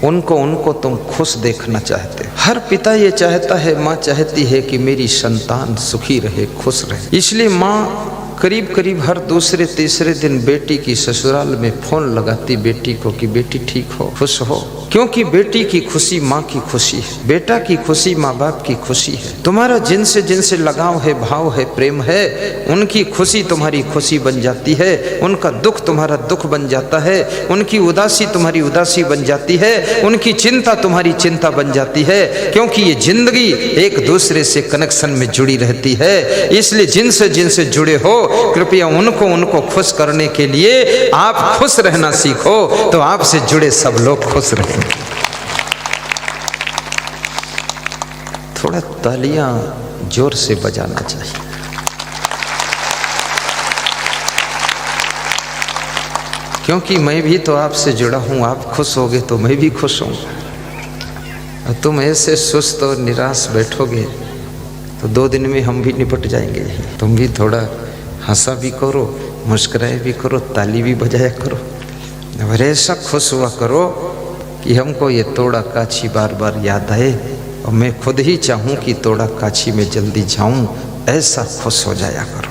उनको तुम खुश देखना चाहते हो। हर पिता ये चाहता है, माँ चाहती है कि मेरी संतान सुखी रहे, खुश रहे। इसलिए माँ करीब करीब हर दूसरे तीसरे दिन बेटी की ससुराल में फोन लगाती बेटी को कि बेटी ठीक हो, खुश हो, क्योंकि बेटी की खुशी माँ की खुशी है, बेटा की खुशी माँ बाप की खुशी है। तुम्हारा जिनसे जिनसे लगाव है, भाव है, प्रेम है, उनकी खुशी तुम्हारी खुशी बन जाती है, उनका दुख तुम्हारा दुख बन जाता है, उनकी उदासी तुम्हारी उदासी बन जाती है, उनकी चिंता तुम्हारी चिंता बन जाती है, क्योंकि ये जिंदगी एक दूसरे से कनेक्शन में जुड़ी रहती है। इसलिए जिनसे जिनसे जुड़े हो, कृपया उनको खुश करने के लिए आप खुश रहना सीखो, तो आपसे जुड़े सब लोग खुश रहेंगे। थोड़ा तालियां जोर से बजाना चाहिए। क्योंकि मैं भी तो आपसे जुड़ा हूं, आप खुश होगे तो मैं भी खुश हूं। तुम ऐसे सुस्त और निराश बैठोगे तो 2 दिन में हम भी निपट जाएंगे। तुम भी थोड़ा हंसा भी करो, मुस्कुराए भी करो, ताली भी बजाया करो, और ऐसा खुश हुआ करो कि हमको ये तोड़ा काछी बार बार याद आए और मैं खुद ही चाहूं कि तोड़ा काछी में जल्दी जाऊं, ऐसा खुश हो जाया करो।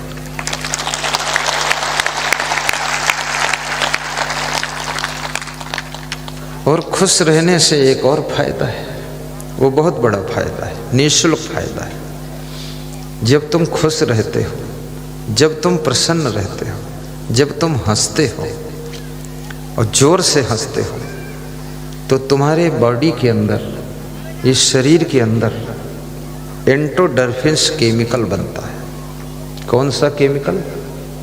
और खुश रहने से एक और फायदा है, वो बहुत बड़ा फायदा है, निःशुल्क फायदा है। जब तुम खुश रहते हो, जब तुम प्रसन्न रहते हो, जब तुम हंसते हो और जोर से हंसते हो, तो तुम्हारे बॉडी के अंदर, इस शरीर के अंदर एंडोर्फिन्स केमिकल बनता है। कौन सा केमिकल?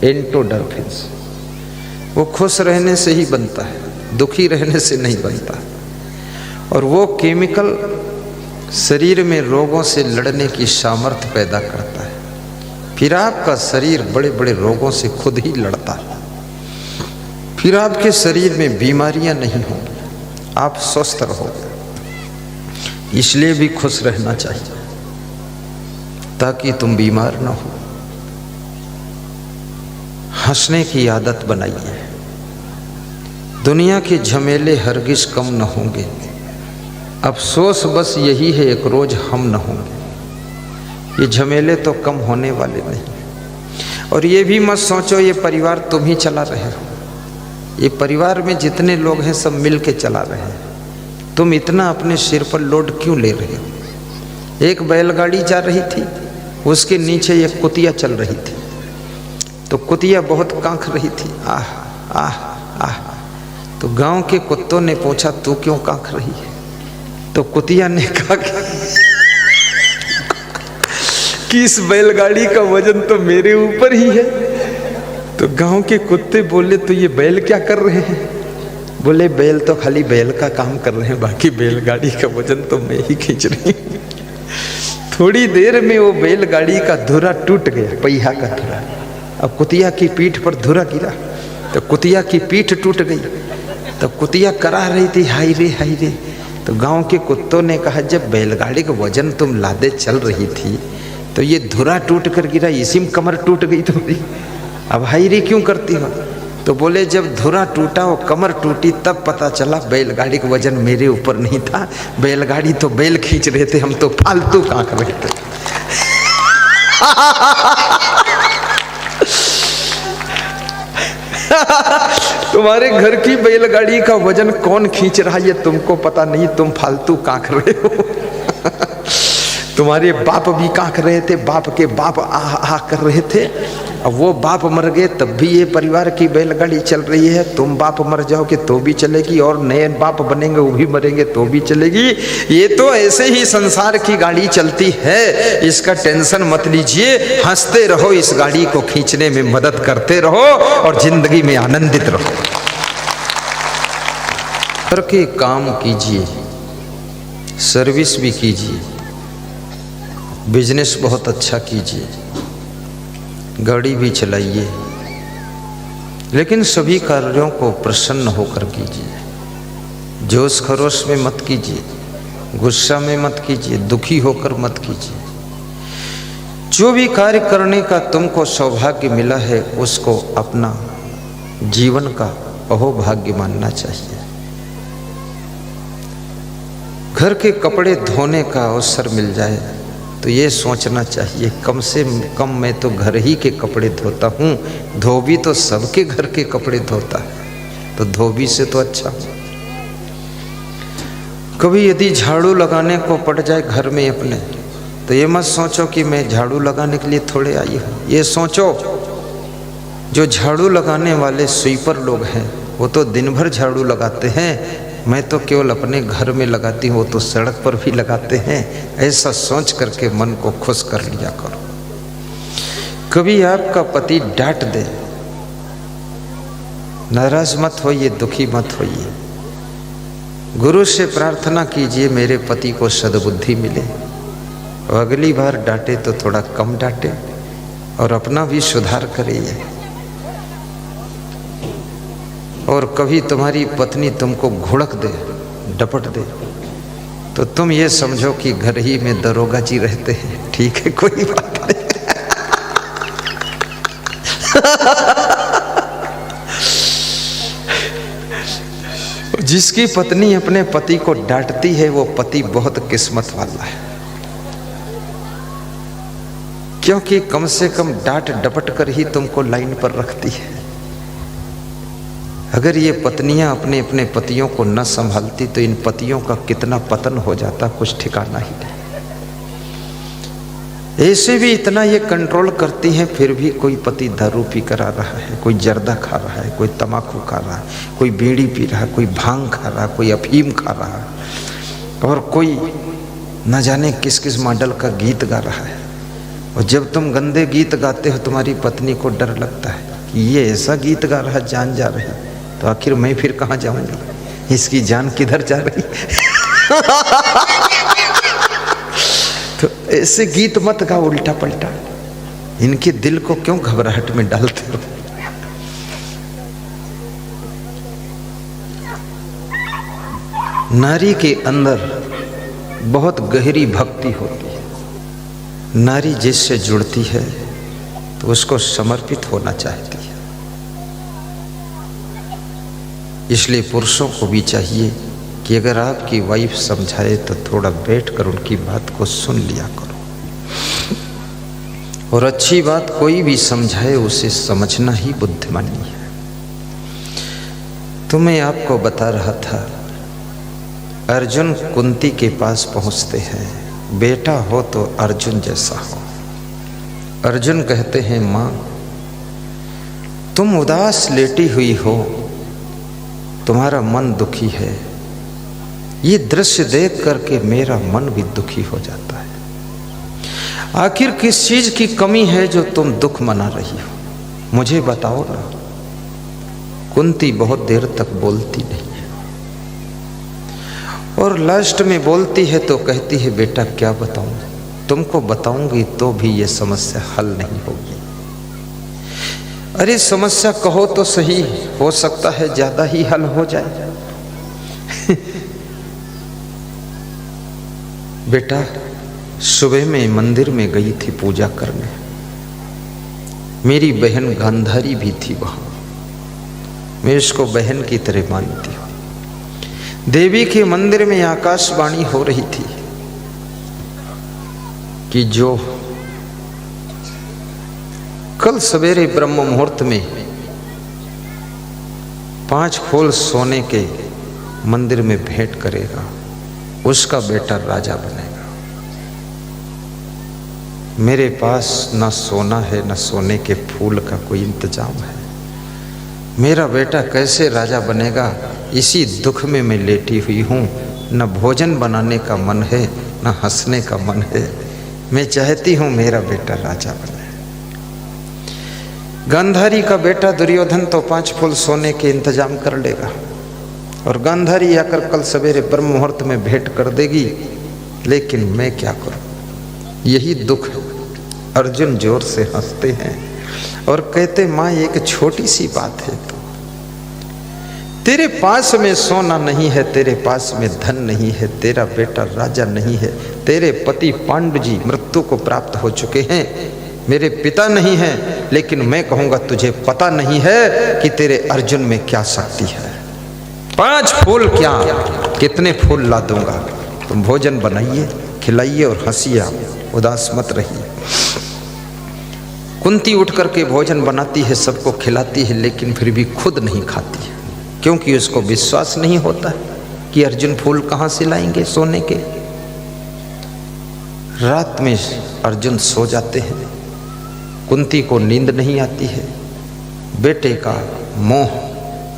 एंडोर्फिन्स। वो खुश रहने से ही बनता है, दुखी रहने से नहीं बनता। और वो केमिकल शरीर में रोगों से लड़ने की सामर्थ्य पैदा करता है। फिर आपका शरीर बड़े बड़े रोगों से खुद ही लड़ता है। फिर आपके शरीर में बीमारियां नहीं होंगी, आप स्वस्थ रहोगे। इसलिए भी खुश रहना चाहिए ताकि तुम बीमार ना हो। हंसने की आदत बनाइए। दुनिया के झमेले हरगिज कम न होंगे। अफसोस बस यही है, एक रोज हम न होंगे। ये झमेले तो कम होने वाले नहीं। और ये भी मत सोचो ये परिवार तुम ही चला रहे हो। ये परिवार में जितने लोग हैं सब मिल के चला रहे हैं। तुम इतना अपने सिर पर लोड क्यों ले रहे हो? एक बैलगाड़ी जा रही थी, उसके नीचे एक कुतिया चल रही थी, तो कुतिया बहुत कांख रही थी, आह आह आह। तो गांव के कुत्तों ने पूछा तू क्यों कांख रही है? तो कुतिया ने कहा कि इस बैलगाड़ी का वजन तो मेरे ऊपर ही है। तो गांव के कुत्ते बोले तो ये बैल क्या कर रहे हैं? बोले बैल तो खाली बैल का काम कर रहे हैं, बाकी बैलगाड़ी का वजन तो मैं ही खींच रही हूँ। थोड़ी देर में वो बैलगाड़ी का धुरा टूट गया, पहिया का धुरा। अब कुतिया की पीठ पर धुरा गिरा तो कुतिया की पीठ टूट गई। तो कुतिया करा रही थी हाय रे हाय रे। तो गांव के कुत्तों ने कहा जब बैलगाड़ी का वजन तुम लादे चल रही थी तो ये धुरा टूट कर गिरा, इसी में कमर टूट गई तुम्हारी, अब हाय रे क्यों करती हो? तो बोले जब धुरा टूटा और कमर टूटी तब पता चला बैलगाड़ी का वजन मेरे ऊपर नहीं था, बैलगाड़ी तो बैल खींच रहे थे, हम तो फालतू कांक रहे थे। तुम्हारे घर की बैलगाड़ी का वजन कौन खींच रहा है ये तुमको पता नहीं, तुम फालतू कांक रहे हो। तुम्हारे बाप भी कांक रहे थे, बाप के बाप आह आह कर रहे थे। अब वो बाप मर गए तब भी ये परिवार की बैलगाड़ी चल रही है। तुम बाप मर जाओगे तो भी चलेगी, और नए बाप बनेंगे वो भी मरेंगे तो भी चलेगी। ये तो ऐसे ही संसार की गाड़ी चलती है, इसका टेंशन मत लीजिए। हंसते रहो, इस गाड़ी को खींचने में मदद करते रहो और जिंदगी में आनंदित रहो। करके काम कीजिए, सर्विस भी कीजिए, बिजनेस बहुत अच्छा कीजिए, गाड़ी भी चलाइए, लेकिन सभी कार्यों को प्रसन्न होकर कीजिए। जोश खरोश में मत कीजिए, गुस्सा में मत कीजिए, दुखी होकर मत कीजिए। जो भी कार्य करने का तुमको सौभाग्य मिला है उसको अपना जीवन का अहोभाग्य मानना चाहिए। घर के कपड़े धोने का अवसर मिल जाए तो ये सोचना चाहिए कम से कम मैं तो घर ही के कपड़े धोता हूँ, धोबी तो सबके घर के कपड़े धोता है, तो धोबी से तो अच्छा। कभी यदि झाड़ू लगाने को पड़ जाए घर में अपने, तो ये मत सोचो कि मैं झाड़ू लगाने के लिए थोड़े आई हूँ। ये सोचो जो झाड़ू लगाने वाले स्वीपर लोग हैं वो तो दिन भर झाड़ू लगाते हैं, मैं तो केवल अपने घर में लगाती हूँ, वो तो सड़क पर भी लगाते हैं। ऐसा सोच करके मन को खुश कर लिया करो। कभी आपका पति डांट दे, नाराज मत होइए, दुखी मत होइए। गुरु से प्रार्थना कीजिए मेरे पति को सद्बुद्धि मिले, और अगली बार डांटे तो थोड़ा कम डांटे और अपना भी सुधार करिए। और कभी तुम्हारी पत्नी तुमको घुड़क दे, डपट दे, तो तुम ये समझो कि घर ही में दरोगा जी रहते हैं, ठीक है, कोई बात नहीं। जिसकी पत्नी अपने पति को डांटती है वो पति बहुत किस्मत वाला है, क्योंकि कम से कम डांट डपट कर ही तुमको लाइन पर रखती है। अगर ये पत्नियां अपने अपने पतियों को न संभालती तो इन पतियों का कितना पतन हो जाता, कुछ ठिकाना ही नहीं। ऐसे भी इतना ये कंट्रोल करती हैं, फिर भी कोई पति दारू पी कर आ रहा है, कोई जर्दा खा रहा है, कोई तम्बाकू खा रहा है, कोई बीड़ी पी रहा है, कोई भांग खा रहा है, कोई अफीम खा रहा है, और कोई न जाने किस किस मॉडल का गीत गा रहा है। और जब तुम गंदे गीत गाते हो तुम्हारी पत्नी को डर लगता है कि ये ऐसा गीत गा रहा, जान जा रही, तो आखिर मैं फिर कहाँ जाऊंगी, इसकी जान किधर जा रही। तो ऐसे गीत मत गा उल्टा पलटा, इनके दिल को क्यों घबराहट में डालते हो। नारी के अंदर बहुत गहरी भक्ति होती है। नारी जिससे जुड़ती है तो उसको समर्पित होना चाहती है। इसलिए पुरुषों को भी चाहिए कि अगर आपकी वाइफ समझाए तो थोड़ा बैठकर उनकी बात को सुन लिया करो, और अच्छी बात कोई भी समझाए उसे समझना ही बुद्धिमानी है। तो मैं आपको बता रहा था, अर्जुन कुंती के पास पहुंचते हैं, बेटा हो तो अर्जुन जैसा हो। अर्जुन कहते हैं, माँ तुम उदास लेटी हुई हो, तुम्हारा मन दुखी है, ये दृश्य देख करके मेरा मन भी दुखी हो जाता है। आखिर किस चीज की कमी है जो तुम दुख मना रही हो, मुझे बताओ ना। कुंती बहुत देर तक बोलती नहीं है, और लास्ट में बोलती है तो कहती है, बेटा क्या बताऊं, तुमको बताऊंगी तो भी ये समस्या हल नहीं होगी। अरे समस्या कहो तो सही, हो सकता है ज्यादा ही हल हो जाए। बेटा सुबह में मंदिर में गई थी पूजा करने, मेरी बहन गांधारी भी थी वहां, मैं उसको बहन की तरह मानती हूं। देवी के मंदिर में आकाशवाणी हो रही थी कि जो कल सवेरे ब्रह्म मुहूर्त में 5 फूल सोने के मंदिर में भेंट करेगा, उसका बेटा राजा बनेगा। मेरे पास ना सोना है न सोने के फूल का कोई इंतजाम है, मेरा बेटा कैसे राजा बनेगा, इसी दुख में मैं लेटी हुई हूँ। न भोजन बनाने का मन है न हंसने का मन है, मैं चाहती हूँ मेरा बेटा राजा बने। गांधारी का बेटा दुर्योधन तो 5 फूल सोने के इंतजाम कर लेगा, और गांधारी आकर कल सवेरे ब्रह्म मुहूर्त में भेंट कर देगी, लेकिन मैं क्या करूं, यही दुख है। अर्जुन जोर से हंसते हैं और कहते, माँ एक छोटी सी बात है, तो तेरे पास में सोना नहीं है, तेरे पास में धन नहीं है, तेरा बेटा राजा नहीं है, तेरे पति पांडु जी मृत्यु को प्राप्त हो चुके हैं, मेरे पिता नहीं है, लेकिन मैं कहूंगा तुझे पता नहीं है कि तेरे अर्जुन में क्या शक्ति है। 5 फूल क्या, कितने फूल ला दूंगा, तुम भोजन बनाइए, खिलाइए और हंसिए, आप उदास मत रहिए। कुंती उठ करके भोजन बनाती है, सबको खिलाती है, लेकिन फिर भी खुद नहीं खाती है, क्योंकि उसको विश्वास नहीं होता कि अर्जुन फूल कहाँ से लाएंगे सोने के। रात में अर्जुन सो जाते हैं, कुंती को नींद नहीं आती है। बेटे का मोह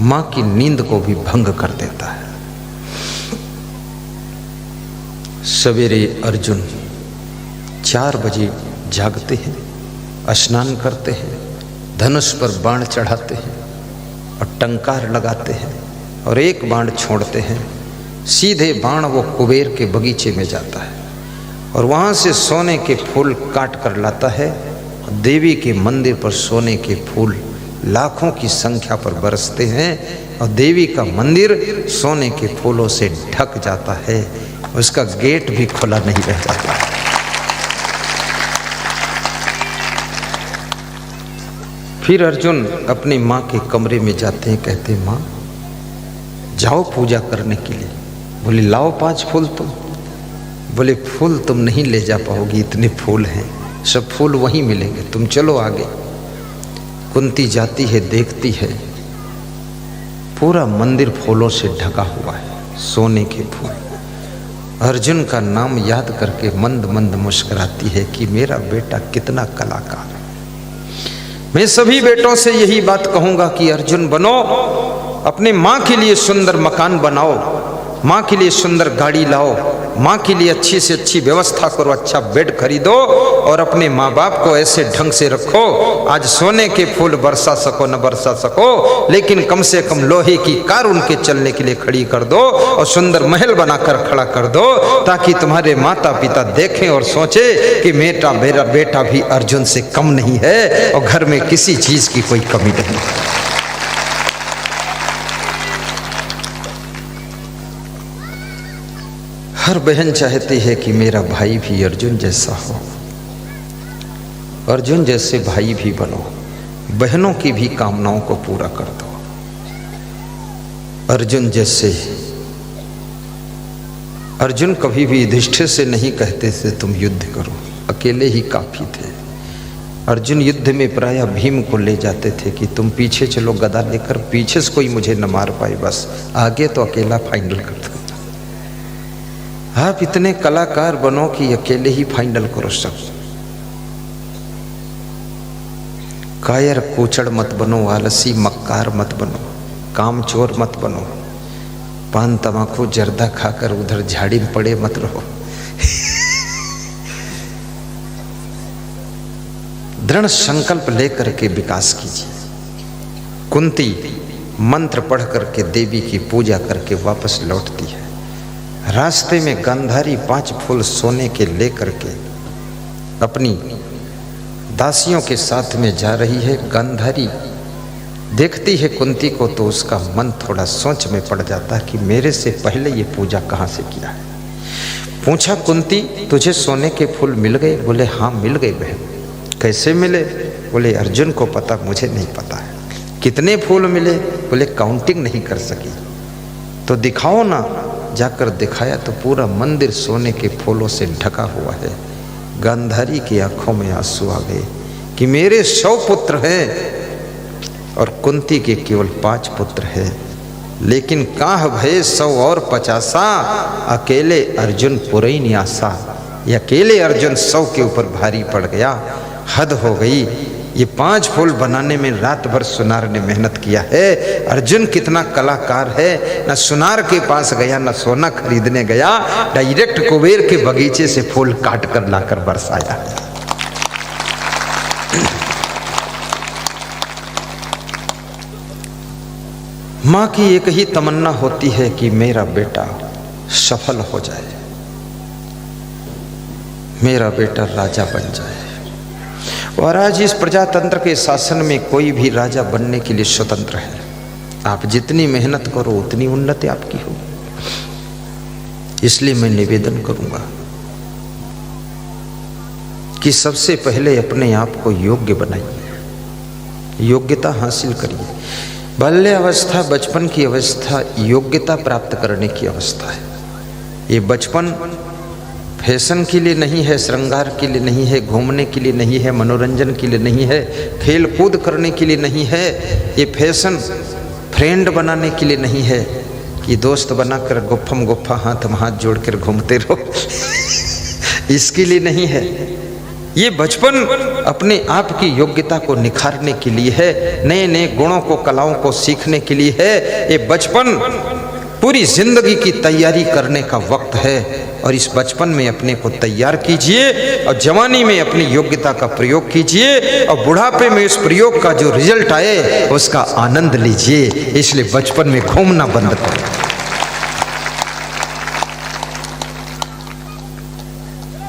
माँ की नींद को भी भंग कर देता है। सवेरे अर्जुन 4 बजे जागते हैं, स्नान करते हैं, धनुष पर बाण चढ़ाते हैं और टंकार लगाते हैं और एक बाण छोड़ते हैं। सीधे बाण वो कुबेर के बगीचे में जाता है और वहाँ से सोने के फूल काट कर लाता है। देवी के मंदिर पर सोने के फूल लाखों की संख्या पर बरसते हैं और देवी का मंदिर सोने के फूलों से ढक जाता है, उसका गेट भी खुला नहीं रह जाता। फिर अर्जुन अपनी माँ के कमरे में जाते हैं, कहते हैं माँ जाओ पूजा करने के लिए। बोले लाओ 5 फूल तुम। बोले फूल तुम नहीं ले जा पाओगी, इतने फूल हैं, सब फूल वहीं मिलेंगे, तुम चलो आगे। कुंती जाती है, देखती है पूरा मंदिर फूलों से ढका हुआ है, सोने के फूल। अर्जुन का नाम याद करके मंद मंद मुस्कुराती है कि मेरा बेटा कितना कलाकार है। मैं सभी बेटों से यही बात कहूंगा कि अर्जुन बनो, अपने माँ के लिए सुंदर मकान बनाओ, माँ के लिए सुंदर गाड़ी लाओ, माँ के लिए अच्छी से अच्छी व्यवस्था करो, अच्छा बेड खरीदो और अपने माँ बाप को ऐसे ढंग से रखो। आज सोने के फूल बरसा सको न बरसा सको, लेकिन कम से कम लोहे की कार उनके चलने के लिए खड़ी कर दो और सुंदर महल बनाकर खड़ा कर दो, ताकि तुम्हारे माता पिता देखें और सोचे कि मेरा बेटा भी अर्जुन से कम नहीं है और घर में किसी चीज की कोई कमी नहीं है। हर बहन चाहती है कि मेरा भाई भी अर्जुन जैसा हो, अर्जुन जैसे भाई भी बनो, बहनों की भी कामनाओं को पूरा कर दो। अर्जुन जैसे, अर्जुन कभी भी युधिष्ठिर से नहीं कहते थे तुम युद्ध करो, अकेले ही काफी थे। अर्जुन युद्ध में प्रायः भीम को ले जाते थे कि तुम पीछे चलो गदा लेकर, पीछे से कोई मुझे न मार पाए, बस आगे तो अकेला फाइनल कर दो। आप इतने कलाकार बनो कि अकेले ही फाइनल करो सब। कायर कोचड़ मत बनो, आलसी मक्कार मत बनो, कामचोर मत बनो, पान तमाकू जर्दा खाकर उधर झाड़ी में पड़े मत रहो। दृढ़ संकल्प लेकर के विकास कीजिए। कुंती मंत्र पढ़ करके देवी की पूजा करके वापस लौटती है। रास्ते में गांधारी 5 फूल सोने के लेकर के अपनी दासियों के साथ में जा रही है। गांधारी देखती है कुंती को तो उसका मन थोड़ा सोच में पड़ जाता है कि मेरे से पहले ये पूजा कहाँ से किया है। पूछा कुंती तुझे सोने के फूल मिल गए? बोले हाँ मिल गए बहन। कैसे मिले? बोले अर्जुन को पता, मुझे नहीं पता है। कितने फूल मिले? बोले काउंटिंग नहीं कर सकी। तो दिखाओ ना। जाकर दिखाया तो पूरा मंदिर सोने के फूलों से ढका हुआ है। गांधारी की आंखों में आंसू आ गए कि मेरे 100 पुत्र हैं और कुंती के केवल 5 पुत्र हैं, लेकिन काह भय 100 और 50, अकेले अर्जुन पुरई न्यासा। ये अकेले अर्जुन 100 के ऊपर भारी पड़ गया। हद हो गई। ये 5 फूल बनाने में रात भर सुनार ने मेहनत किया है। अर्जुन कितना कलाकार है, न सुनार के पास गया न सोना खरीदने गया, डायरेक्ट कुबेर के बगीचे से फूल काट कर लाकर बरसाया। माँ की एक ही तमन्ना होती है कि मेरा बेटा सफल हो जाए, मेरा बेटा राजा बन जाए। और आज इस प्रजातंत्र के शासन में कोई भी राजा बनने के लिए स्वतंत्र है। आप जितनी मेहनत करो उतनी उन्नति आपकी होगी। इसलिए मैं निवेदन करूंगा कि सबसे पहले अपने आप को योग्य बनाइए, योग्यता हासिल करिए। बाल्य अवस्था, बचपन की अवस्था योग्यता प्राप्त करने की अवस्था है। ये बचपन फैशन के लिए नहीं है, श्रृंगार के लिए नहीं है, घूमने के लिए नहीं है, मनोरंजन के लिए नहीं है, खेल कूद करने के लिए नहीं है। ये फैशन फ्रेंड बनाने के लिए नहीं है कि दोस्त बनाकर गुफ्फम गुफ्फा हाथ में हाथ जोड़कर घूमते रहो इसके लिए नहीं है। ये बचपन अपने आप की योग्यता को निखारने के लिए है, नए नए गुणों को कलाओं को सीखने के लिए है। ये बचपन पूरी जिंदगी की तैयारी करने का वक्त है और इस बचपन में अपने को तैयार कीजिए और जवानी में अपनी योग्यता का प्रयोग कीजिए और बुढ़ापे में उस प्रयोग का जो रिजल्ट आए उसका आनंद लीजिए। इसलिए बचपन में घूमना बंद करें।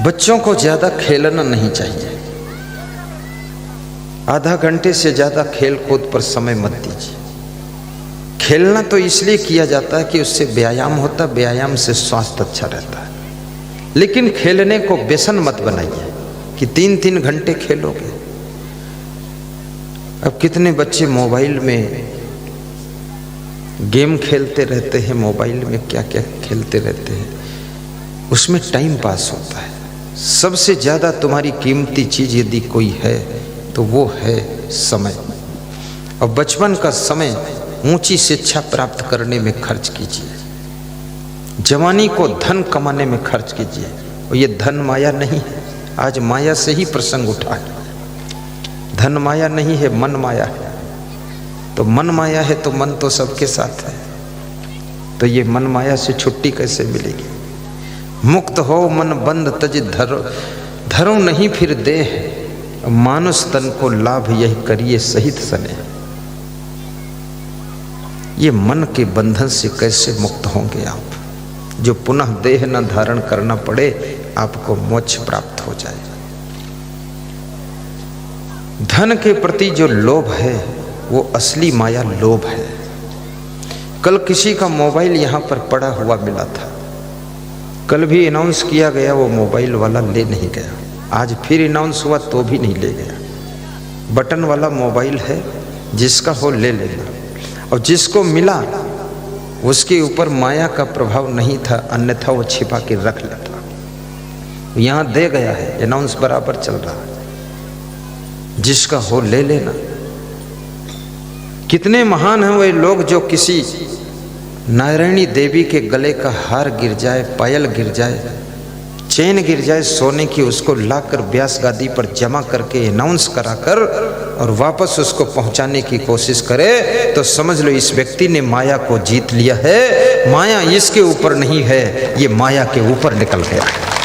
बच्चों को ज्यादा खेलना नहीं चाहिए। आधा घंटे से ज्यादा खेल कूद पर समय मत दीजिए। खेलना तो इसलिए किया जाता है कि उससे व्यायाम होता है, व्यायाम से स्वास्थ्य अच्छा रहता है। लेकिन खेलने को व्यसन मत बनाइए कि 3-3 घंटे खेलोगे। अब कितने बच्चे मोबाइल में गेम खेलते रहते हैं, मोबाइल में क्या क्या खेलते रहते हैं, उसमें टाइम पास होता है। सबसे ज्यादा तुम्हारी कीमती चीज यदि कोई है तो वो है समय। और बचपन का समय ऊंची शिक्षा प्राप्त करने में खर्च कीजिए। जवानी को धन कमाने में खर्च कीजिए। और ये धन माया नहीं है, आज माया से ही प्रसंग उठा है। धन माया नहीं है, मन माया है। तो मन माया है तो मन तो सबके साथ है, तो ये मन माया से छुट्टी कैसे मिलेगी? मुक्त हो मन बंद तज धरो नहीं फिर देह, मानुष तन को लाभ यही करिए सहित सने। ये मन के बंधन से कैसे मुक्त होंगे आप, जो पुनः देह न धारण करना पड़े, आपको मोक्ष प्राप्त हो जाए। धन के प्रति जो लोभ है वो असली माया लोभ है। कल किसी का मोबाइल यहाँ पर पड़ा हुआ मिला था, कल भी अनाउंस किया गया, वो मोबाइल वाला ले नहीं गया। आज फिर अनाउंस हुआ तो भी नहीं ले गया। बटन वाला मोबाइल है, जिसका हो ले लेना। और जिसको मिला उसके ऊपर माया का प्रभाव नहीं था, अन्यथा वो छिपा के रख लेता। यहाँ दे गया है, अनाउंस बराबर चल रहा है, जिसका हो ले लेना। कितने महान हैं वे लोग जो किसी नारायणी देवी के गले का हार गिर जाए, पायल गिर जाए, चेन गिर जाए सोने की, उसको लाकर व्यास गादी पर जमा करके अनाउंस कराकर और वापस उसको पहुंचाने की कोशिश करे, तो समझ लो इस व्यक्ति ने माया को जीत लिया है। माया इसके ऊपर नहीं है, ये माया के ऊपर निकल गया है।